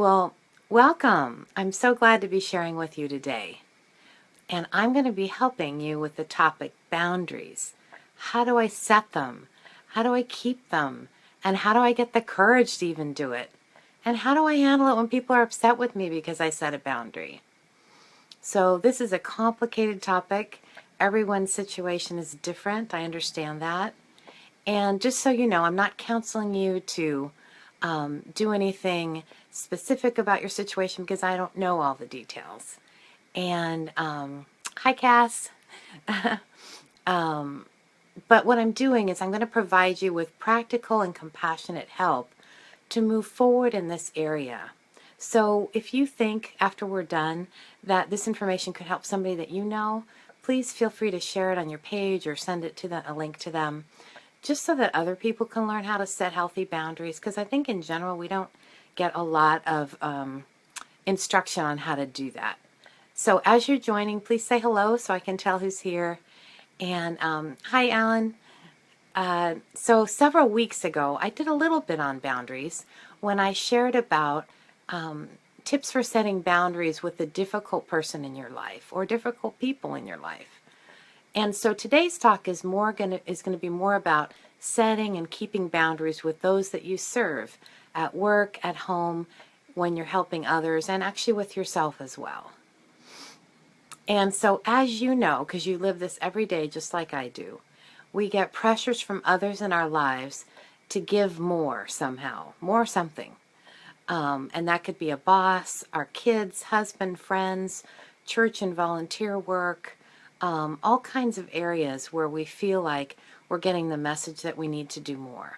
Well, welcome. I'm so glad to be sharing with you today. And I'm going to be helping you with the topic boundaries. How do I set them? How do I keep them? And how do I get the courage to even do it? And how do I handle it when people are upset with me because I set a boundary? So this is a complicated topic. Everyone's situation is different. I understand that. And just so you know, I'm not counseling you to do anything specific about your situation because I don't know all the details. And hi, Cass. But what I'm doing is I'm going to provide you with practical and compassionate help to move forward in this area. So if you think after we're done that this information could help somebody that you know, please feel free to share it on your page or send it to a link to them, just so that other people can learn how to set healthy boundaries, because I think in general we don't get a lot of instruction on how to do that. So as you're joining, please say hello so I can tell who's here. And hi, Alan. So several weeks ago, I did a little bit on boundaries when I shared about tips for setting boundaries with a difficult person in your life or difficult people in your life. And so today's talk is going to be more about setting and keeping boundaries with those that you serve at work, at home, when you're helping others, and actually with yourself as well. And so as you know, because you live this every day just like I do, we get pressures from others in our lives to give more somehow, more something. And that could be a boss, our kids, husband, friends, church and volunteer work, all kinds of areas where we feel like we're getting the message that we need to do more.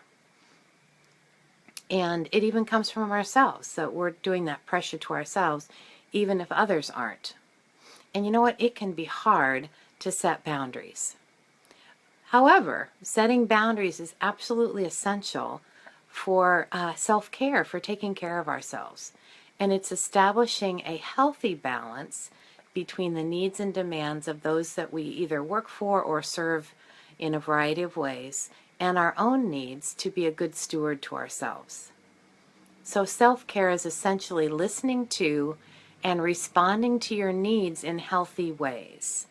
And it even comes from ourselves, that we're doing that pressure to ourselves, even if others aren't. And you know what? It can be hard to set boundaries. However, setting boundaries is absolutely essential for self-care, for taking care of ourselves. And it's establishing a healthy balance between the needs and demands of those that we either work for or serve in a variety of ways, and our own needs to be a good steward to ourselves. So self-care is essentially listening to and responding to your needs in healthy ways.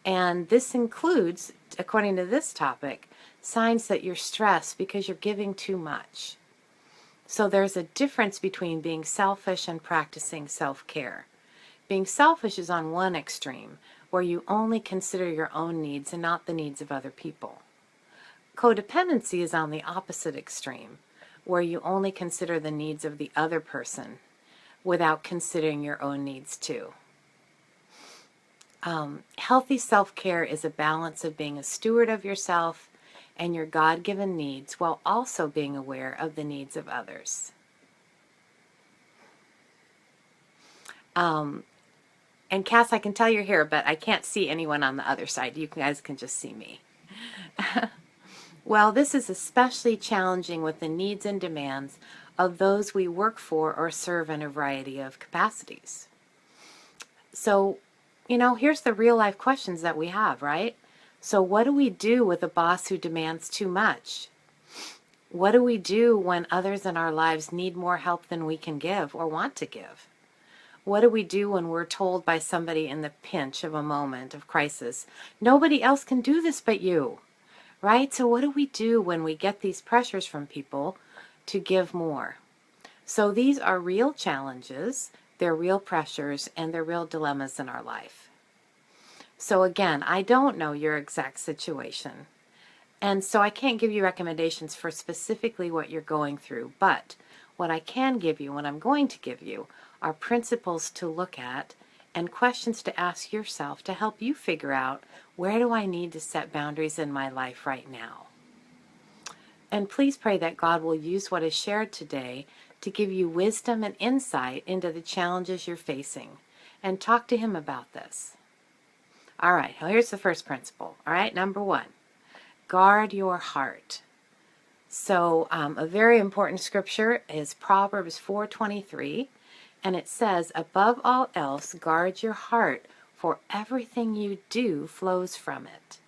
And this includes, according to this topic, signs that you're stressed because you're giving too much. So there's a difference between being selfish and practicing self-care. Being selfish is on one extreme, where you only consider your own needs and not the needs of other people. Codependency is on the opposite extreme, where you only consider the needs of the other person without considering your own needs too. Healthy self-care is a balance of being a steward of yourself and your God-given needs while also being aware of the needs of others. And Cass, I can tell you're here, but I can't see anyone on the other side. You guys can just see me. Well, this is especially challenging with the needs and demands of those we work for or serve in a variety of capacities. So, you know, here's the real life questions that we have, right? So what do we do with a boss who demands too much? What do we do when others in our lives need more help than we can give or want to give? What do we do when we're told by somebody in the pinch of a moment of crisis, nobody else can do this but you, right? So what do we do when we get these pressures from people to give more? So these are real challenges, they're real pressures, and they're real dilemmas in our life. So again, I don't know your exact situation, and so I can't give you recommendations for specifically what you're going through, but what I can give you, what I'm going to give you, are principles to look at and questions to ask yourself to help you figure out, where do I need to set boundaries in my life right now? And please pray that God will use what is shared today to give you wisdom and insight into the challenges you're facing, and talk to Him about this. All right, well, here's the first principle. All right, number one, guard your heart. So a very important scripture is Proverbs 4:23, and it says, above all else, guard your heart, for everything you do flows from it.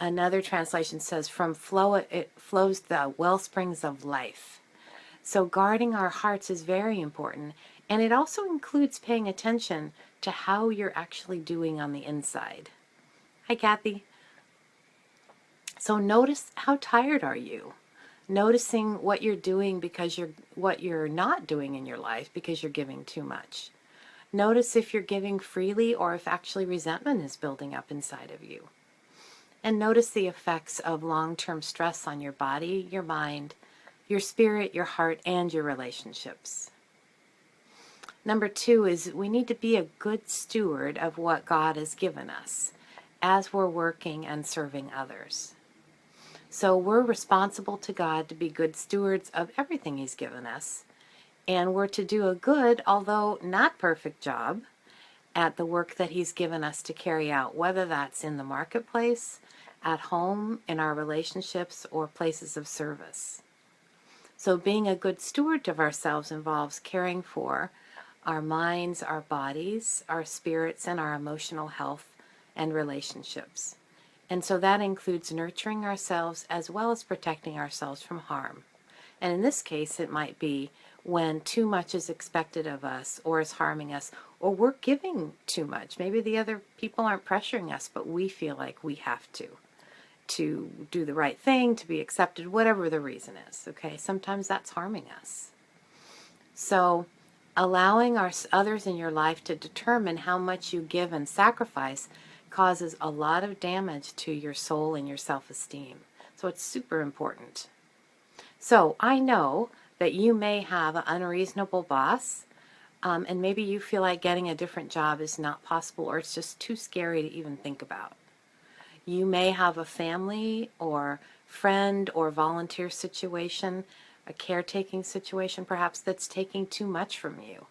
Another translation says, it flows the well springs of life. So guarding our hearts is very important, and it also includes paying attention to how you're actually doing on the inside. Hi, Kathy. So notice, how tired are you? Noticing what you're doing because what you're not doing in your life because you're giving too much. Notice if you're giving freely or if actually resentment is building up inside of you. And notice the effects of long-term stress on your body, your mind, your spirit, your heart, and your relationships. Number 2 is we need to be a good steward of what God has given us as we're working and serving others. So we're responsible to God to be good stewards of everything He's given us, and we're to do a good, although not perfect job at the work that He's given us to carry out, whether that's in the marketplace, at home, in our relationships, or places of service. So being a good steward of ourselves involves caring for our minds, our bodies, our spirits, and our emotional health and relationships. And so that includes nurturing ourselves as well as protecting ourselves from harm. And in this case, it might be when too much is expected of us or is harming us, or we're giving too much. Maybe the other people aren't pressuring us, but we feel like we have to do the right thing, to be accepted, whatever the reason is, okay? Sometimes that's harming us. So allowing others in your life to determine how much you give and sacrifice causes a lot of damage to your soul and your self-esteem. So it's super important. So I know that you may have an unreasonable boss, and maybe you feel like getting a different job is not possible, or it's just too scary to even think about. You may have a family or friend or volunteer situation, a caretaking situation perhaps, that's taking too much from you,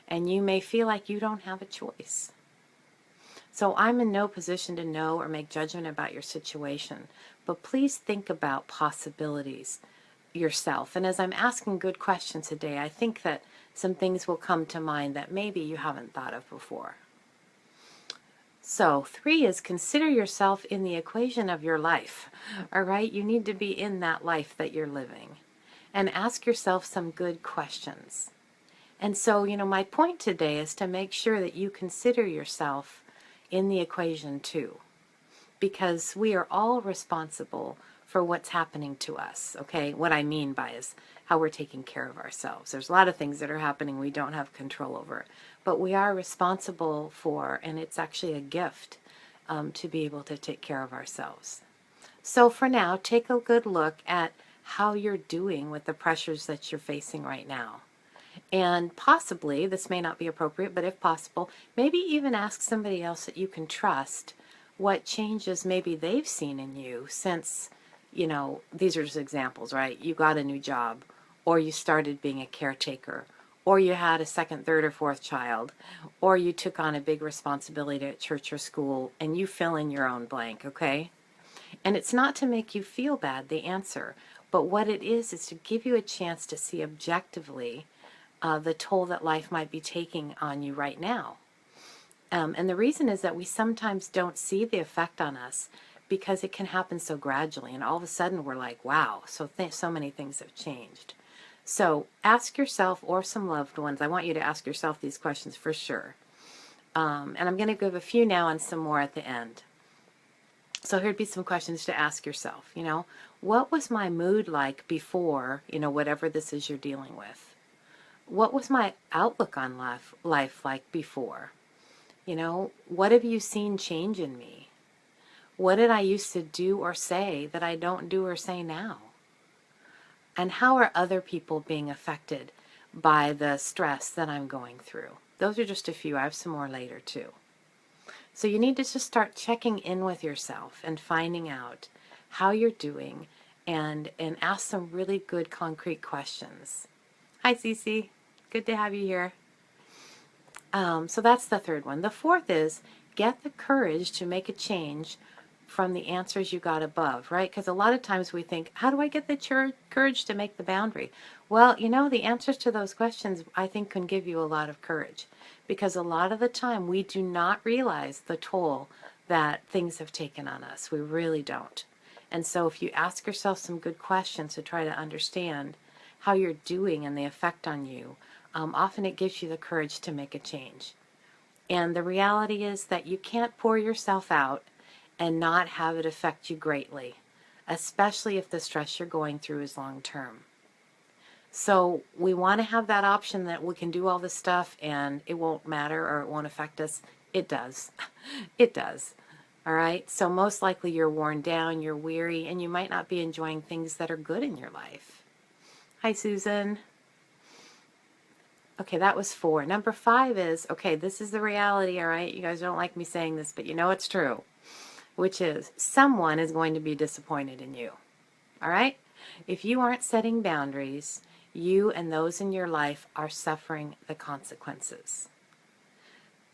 and you may feel like you don't have a choice. So I'm in no position to know or make judgment about your situation, but please think about possibilities yourself. And as I'm asking good questions today, I think that some things will come to mind that maybe you haven't thought of before. So 3 is consider yourself in the equation of your life. All right, you need to be in that life that you're living. And ask yourself some good questions. And so, my point today is to make sure that you consider yourself in the equation too, because we are all responsible for what's happening to us, okay? What I mean by is how we're taking care of ourselves. There's a lot of things that are happening we don't have control over, but we are responsible for, and it's actually a gift to be able to take care of ourselves. So for now, take a good look at how you're doing with the pressures that you're facing right now. And possibly, this may not be appropriate, but if possible, maybe even ask somebody else that you can trust what changes maybe they've seen in you since, these are just examples, right? You got a new job, or you started being a caretaker, or you had a second, third, or fourth child, or you took on a big responsibility at church or school, and you fill in your own blank, okay? And it's not to make you feel bad, the answer, but what it is to give you a chance to see objectively the toll that life might be taking on you right now. And the reason is that we sometimes don't see the effect on us because it can happen so gradually, and all of a sudden we're like, wow, so many things have changed. So ask yourself, or some loved ones, I want you to ask yourself these questions for sure. And I'm going to give a few now and some more at the end. So here'd be some questions to ask yourself. What was my mood like before, whatever this is you're dealing with? What was my outlook on life like before? What have you seen change in me? What did I used to do or say that I don't do or say now? And how are other people being affected by the stress that I'm going through? Those are just a few. I have some more later too. So you need to just start checking in with yourself and finding out how you're doing, and ask some really good concrete questions. Hi, Cece. Good to have you here. So that's the 3rd one. The 4th is get the courage to make a change from the answers you got above, right? Because a lot of times we think, how do I get the courage to make the boundary? Well, the answers to those questions, I think, can give you a lot of courage, because a lot of the time we do not realize the toll that things have taken on us. We really don't. And so if you ask yourself some good questions to try to understand how you're doing and the effect on you, often it gives you the courage to make a change. And the reality is that you can't pour yourself out and not have it affect you greatly, especially if the stress you're going through is long term. So we want to have that option that we can do all this stuff and it won't matter or it won't affect us. It does. It does. All right. So most likely you're worn down, you're weary, and you might not be enjoying things that are good in your life. Hi, Susan. Okay, that was 4. Number 5 is, okay, this is the reality, all right? You guys don't like me saying this, but you know it's true, which is someone is going to be disappointed in you, all right? If you aren't setting boundaries, you and those in your life are suffering the consequences.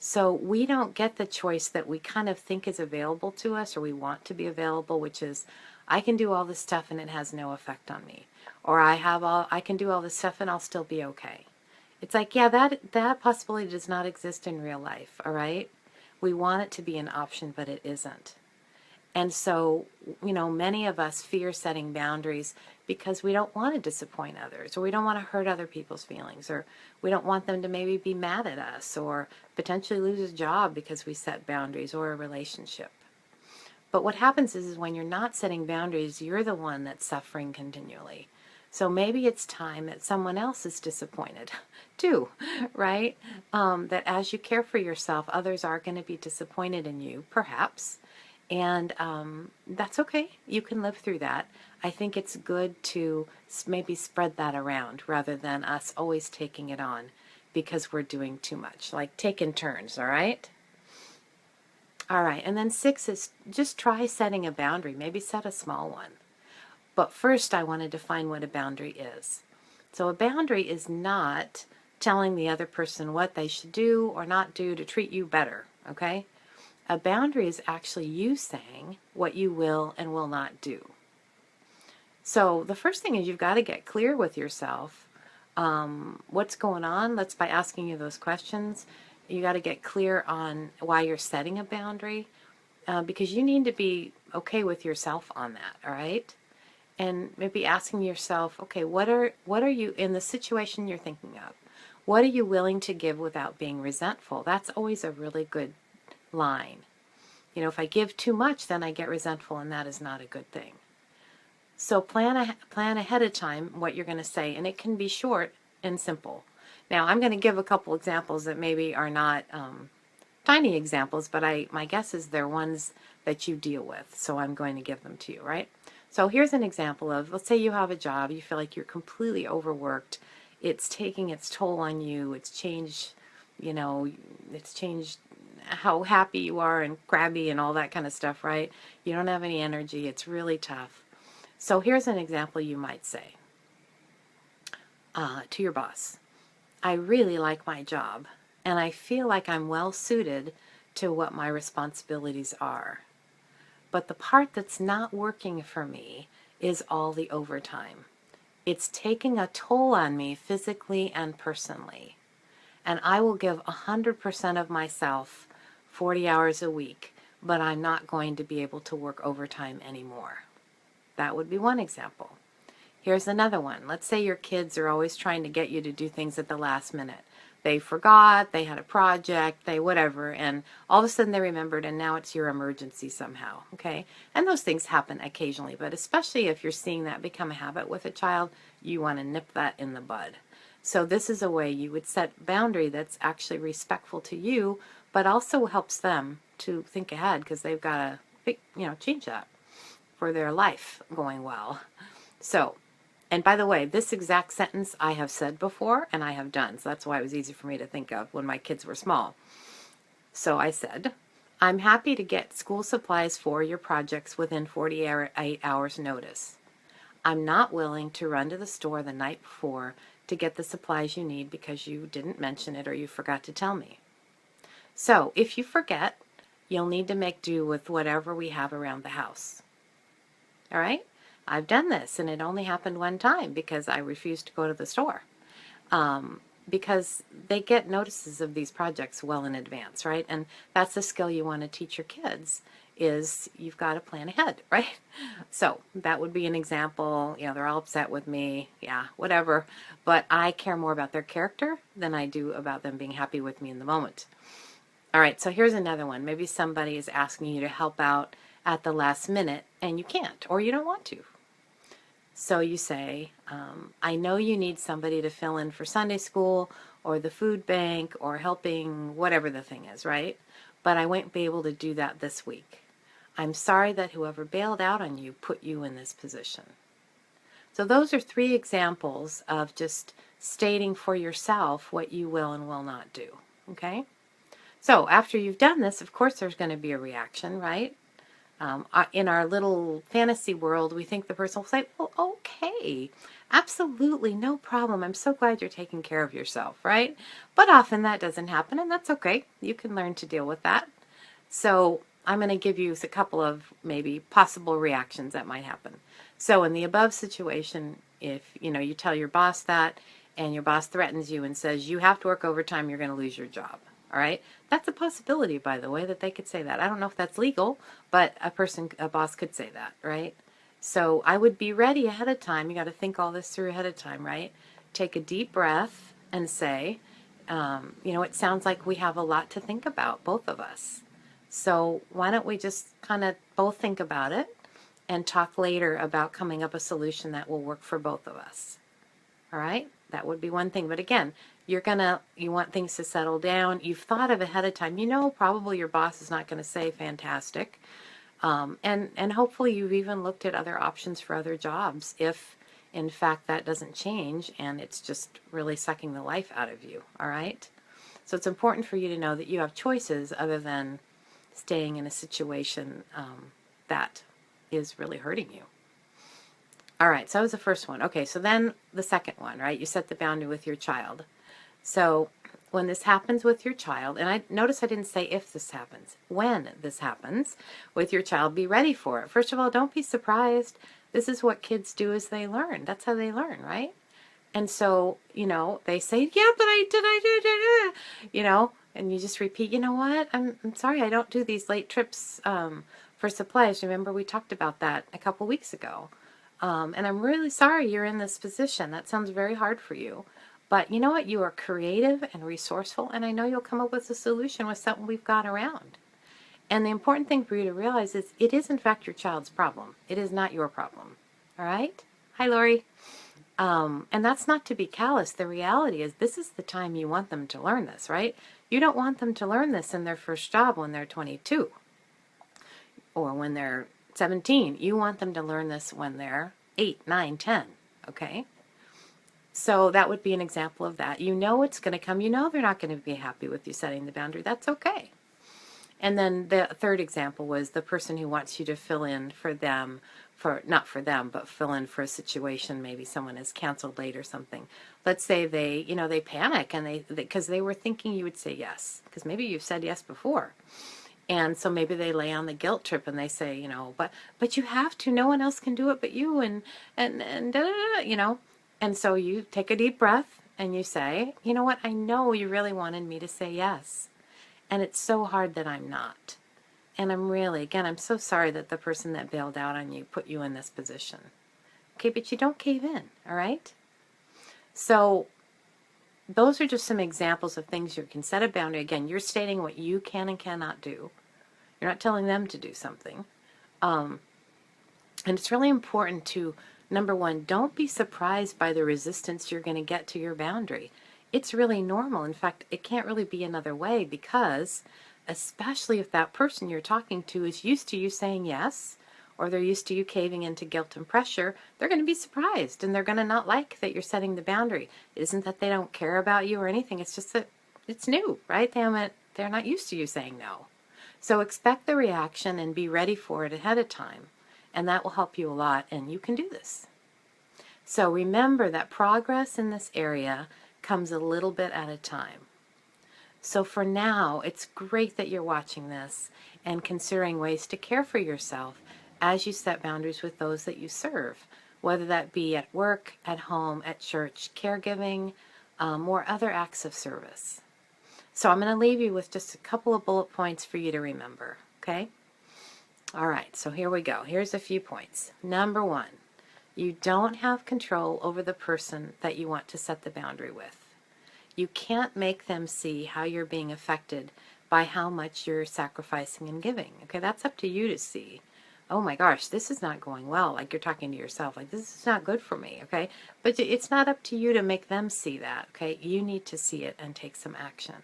So we don't get the choice that we kind of think is available to us or we want to be available, which is I can do all this stuff and it has no effect on me. Or I can do all this stuff and I'll still be okay. It's like, yeah, that possibility does not exist in real life, all right? We want it to be an option, but it isn't. And so, many of us fear setting boundaries because we don't want to disappoint others, or we don't want to hurt other people's feelings, or we don't want them to maybe be mad at us, or potentially lose a job because we set boundaries, or a relationship. But what happens is when you're not setting boundaries, you're the one that's suffering continually. So maybe it's time that someone else is disappointed too, right? That as you care for yourself, others are going to be disappointed in you, perhaps. And that's okay. You can live through that. I think it's good to maybe spread that around rather than us always taking it on because we're doing too much. Like take in turns, all right? All right, and then 6 is just try setting a boundary. Maybe set a small one. But first I want to define what a boundary is. So a boundary is not telling the other person what they should do or not do to treat you better, okay? A boundary is actually you saying what you will and will not do. So the first thing is you've got to get clear with yourself. What's going on? That's by asking you those questions. You got to get clear on why you're setting a boundary because you need to be okay with yourself on that, all right? And maybe asking yourself, okay, what are you in the situation you're thinking of? What are you willing to give without being resentful? That's always a really good line. If I give too much, then I get resentful, and that is not a good thing. So plan ahead of time what you're going to say, and it can be short and simple. Now, I'm going to give a couple examples that maybe are not tiny examples, but my guess is they're ones that you deal with, so I'm going to give them to you, right? So here's an example of, let's say you have a job, you feel like you're completely overworked, it's taking its toll on you, it's changed how happy you are and crabby and all that kind of stuff, right? You don't have any energy, it's really tough. So here's an example you might say to your boss. I really like my job, and I feel like I'm well suited to what my responsibilities are. But the part that's not working for me is all the overtime. It's taking a toll on me physically and personally. And I will give 100% of myself 40 hours a week, but I'm not going to be able to work overtime anymore. That would be one example. Here's another one. Let's say your kids are always trying to get you to do things at the last minute. They forgot, they had a project, they whatever, and all of a sudden they remembered, and now it's your emergency somehow, okay? And those things happen occasionally, but especially if you're seeing that become a habit with a child, you want to nip that in the bud. So this is a way you would set boundary that's actually respectful to you, but also helps them to think ahead because they've got to, change that for their life going well. So, and by the way, this exact sentence I have said before and I have done. So that's why it was easy for me to think of when my kids were small. So I said, I'm happy to get school supplies for your projects within 48 hours notice. I'm not willing to run to the store the night before to get the supplies you need because you didn't mention it or you forgot to tell me. So if you forget, you'll need to make do with whatever we have around the house. All right? I've done this, and it only happened one time because I refused to go to the store. because they get notices of these projects well in advance, right? And that's the skill you want to teach your kids, is you've got to plan ahead, right? So that would be an example. They're all upset with me, yeah, whatever, but I care more about their character than I do about them being happy with me in the moment. All right, so here's another one. Maybe somebody is asking you to help out at the last minute and you can't, or you don't want to. So you say, I know you need somebody to fill in for Sunday school or the food bank or helping whatever the thing is, right? But I won't be able to do that this week. I'm sorry that whoever bailed out on you put you in this position. So those are 3 examples of just stating for yourself what you will and will not do, okay? So after you've done this, of course there's going to be a reaction, right? In our little fantasy world, we think the person will say, well, okay, absolutely, no problem. I'm so glad you're taking care of yourself, right? But often that doesn't happen, and that's okay. You can learn to deal with that. So I'm going to give you a couple of maybe possible reactions that might happen. So in the above situation, if you tell your boss that, and your boss threatens you and says, you have to work overtime, you're going to lose your job. All right. That's a possibility, by the way, that they could say that. I don't know if that's legal, but a boss could say that, right? So I would be ready ahead of time. You got to think all this through ahead of time, right? Take a deep breath and say, it sounds like we have a lot to think about, both of us. So why don't we just kind of both think about it and talk later about coming up a solution that will work for both of us. All right? That would be one thing. But again, you want things to settle down. You've thought of ahead of time. Probably your boss is not going to say fantastic. And hopefully you've even looked at other options for other jobs if, in fact, that doesn't change and it's just really sucking the life out of you. All right? So it's important for you to know that you have choices other than staying in a situation that is really hurting you. All right, so that was the first one. Okay, so then the second one, right? You set the boundary with your child. So when this happens with your child, and I notice I didn't say if this happens, when this happens with your child, be ready for it. First of all, don't be surprised. This is what kids do as they learn. That's how they learn, right? And so, they say, yeah, but I did, and you just repeat, you know what? I'm sorry, I don't do these late trips for supplies. Remember, we talked about that a couple weeks ago. And I'm really sorry you're in this position. That sounds very hard for you. But you know what? You are creative and resourceful, and I know you'll come up with a solution with something we've got around. And the important thing for you to realize is it is, in fact, your child's problem. It is not your problem. All right? Hi, Lori. And that's not to be callous. The reality is this is the time you want them to learn this, right? You don't want them to learn this in their first job when they're 22 or when they're 17. You want them to learn this when they're 8, 9, 10, okay? So that would be an example of that. It's going to come. They're not going to be happy with you setting the boundary. That's okay. And then the third example was the person who wants you to fill in for them, not for them, but fill in for a situation. Maybe someone is canceled late or something. Let's say they panic and because they were thinking you would say yes, because maybe you've said yes before. And so maybe they lay on the guilt trip and they say, but you have to, no one else can do it but you, and And so you take a deep breath and you say, you know what, I know you really wanted me to say yes. And it's so hard that I'm not. And I'm so sorry that the person that bailed out on you put you in this position. Okay, but you don't cave in, all right? So those are just some examples of things you can set a boundary. Again, you're stating what you can and cannot do. You're not telling them to do something. And it's really important to, number one, don't be surprised by the resistance you're going to get to your boundary. It's really normal. In fact, it can't really be another way, because especially if that person you're talking to is used to you saying yes, or they're used to you caving into guilt and pressure, they're going to be surprised, and they're going to not like that you're setting the boundary. It isn't that they don't care about you or anything. It's just that it's new, right? They're not used to you saying no. So expect the reaction and be ready for it ahead of time, and that will help you a lot, and you can do this. So remember that progress in this area comes a little bit at a time. So for now, it's great that you're watching this and considering ways to care for yourself as you set boundaries with those that you serve, whether that be at work, at home, at church, caregiving, or other acts of service. So I'm going to leave you with just a couple of bullet points for you to remember, okay? All right, so here we go. Here's a few points. Number 1, you don't have control over the person that you want to set the boundary with. You can't make them see how you're being affected by how much you're sacrificing and giving. Okay, that's up to you to see. Oh my gosh, this is not going well. Like you're talking to yourself, like this is not good for me. Okay, but it's not up to you to make them see that. Okay, you need to see it and take some action.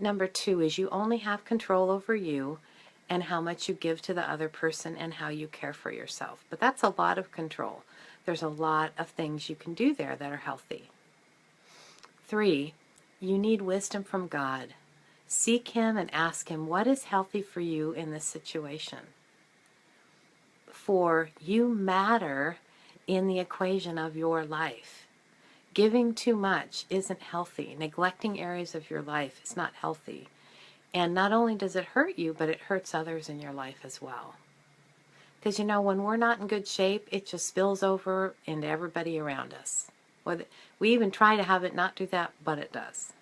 Number 2 is you only have control over you and how much you give to the other person and how you care for yourself. But that's a lot of control. There's a lot of things you can do there that are healthy. 3, you need wisdom from God. Seek Him and ask Him what is healthy for you in this situation. 4, you matter in the equation of your life. Giving too much isn't healthy. Neglecting areas of your life is not healthy. And not only does it hurt you, but it hurts others in your life as well. Because you know, when we're not in good shape, it just spills over into everybody around us. We even try to have it not do that, but it does.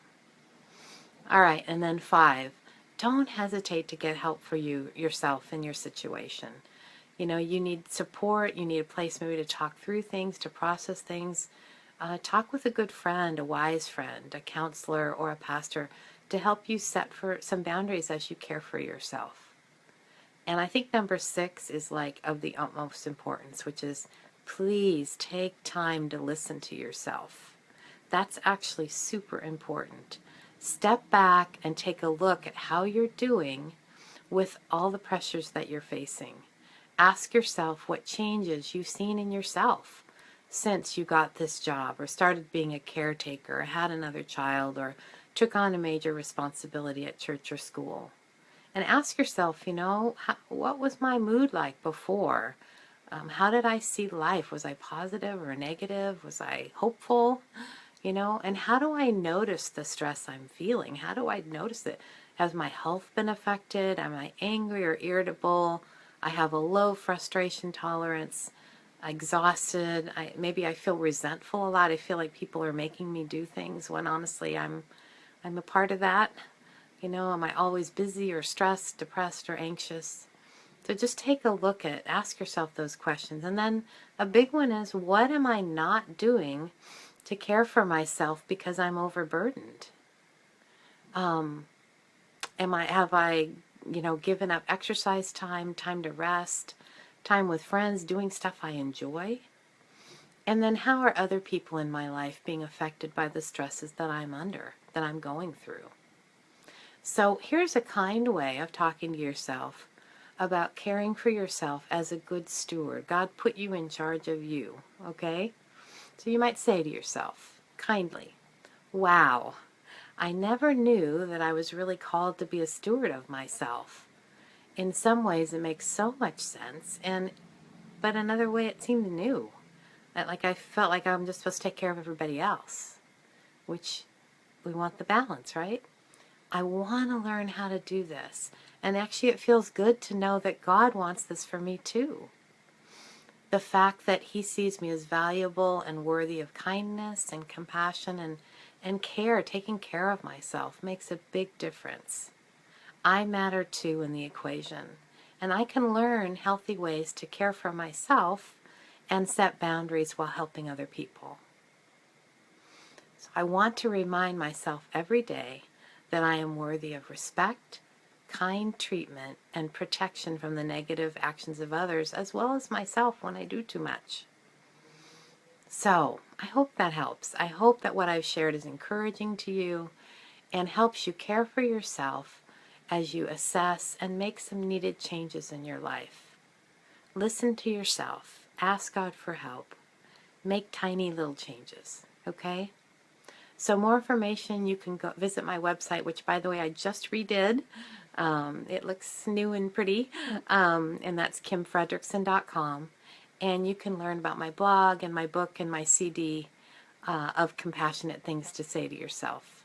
All right, and then 5, don't hesitate to get help for yourself in your situation. You know, you need support, you need a place maybe to talk through things, to process things. Talk with a good friend, a wise friend, a counselor, or a pastor to help you set for some boundaries as you care for yourself. And I think number 6 is like of the utmost importance, which is please take time to listen to yourself. That's actually super important. Step back and take a look at how you're doing with all the pressures that you're facing. Ask yourself what changes you've seen in yourself since you got this job or started being a caretaker or had another child or took on a major responsibility at church or school. And ask yourself, you know, what was my mood like before? How did I see life? Was I positive or negative? Was I hopeful? You know, and how do I notice the stress I'm feeling? How do I notice it? Has my health been affected? Am I angry or irritable? I have a low frustration tolerance, exhausted. Maybe I feel resentful a lot. I feel like people are making me do things when honestly I'm a part of that. You know, am I always busy or stressed, depressed, or anxious? So just take a look ask yourself those questions. And then a big one is, what am I not doing to care for myself because I'm overburdened? Have I, given up exercise time, time to rest, time with friends, doing stuff I enjoy? And then how are other people in my life being affected by the stresses that I'm under, that I'm going through? So here's a kind way of talking to yourself about caring for yourself as a good steward. God put you in charge of you, okay? So you might say to yourself, kindly, wow, I never knew that I was really called to be a steward of myself. In some ways it makes so much sense, but another way it seemed new. Like I felt like I'm just supposed to take care of everybody else, which we want the balance, right? I want to learn how to do this. And actually it feels good to know that God wants this for me too. The fact that He sees me as valuable and worthy of kindness and compassion and care, taking care of myself, makes a big difference. I matter too in the equation. And I can learn healthy ways to care for myself and set boundaries while helping other people. So I want to remind myself every day that I am worthy of respect, kind treatment, and protection from the negative actions of others, as well as myself when I do too much. So, I hope that helps. I hope that what I've shared is encouraging to you and helps you care for yourself as you assess and make some needed changes in your life. Listen to yourself. Ask God for help. Make tiny little changes, okay? So more information, you can go visit my website, which, by the way, I just redid. It looks new and pretty, and that's kimfredrickson.com. And you can learn about my blog and my book and my CD of compassionate things to say to yourself.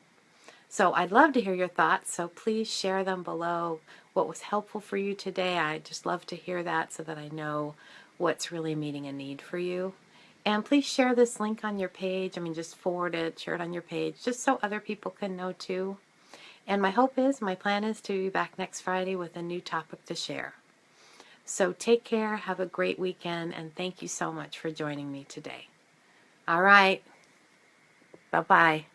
So I'd love to hear your thoughts, so please share them below. What was helpful for you today? I'd just love to hear that so that I know what's really meeting a need for you. And please share this link on your page. I mean, just forward it, share it on your page, just so other people can know too. And my plan is to be back next Friday with a new topic to share. So take care, have a great weekend, and thank you so much for joining me today. All right. Bye-bye.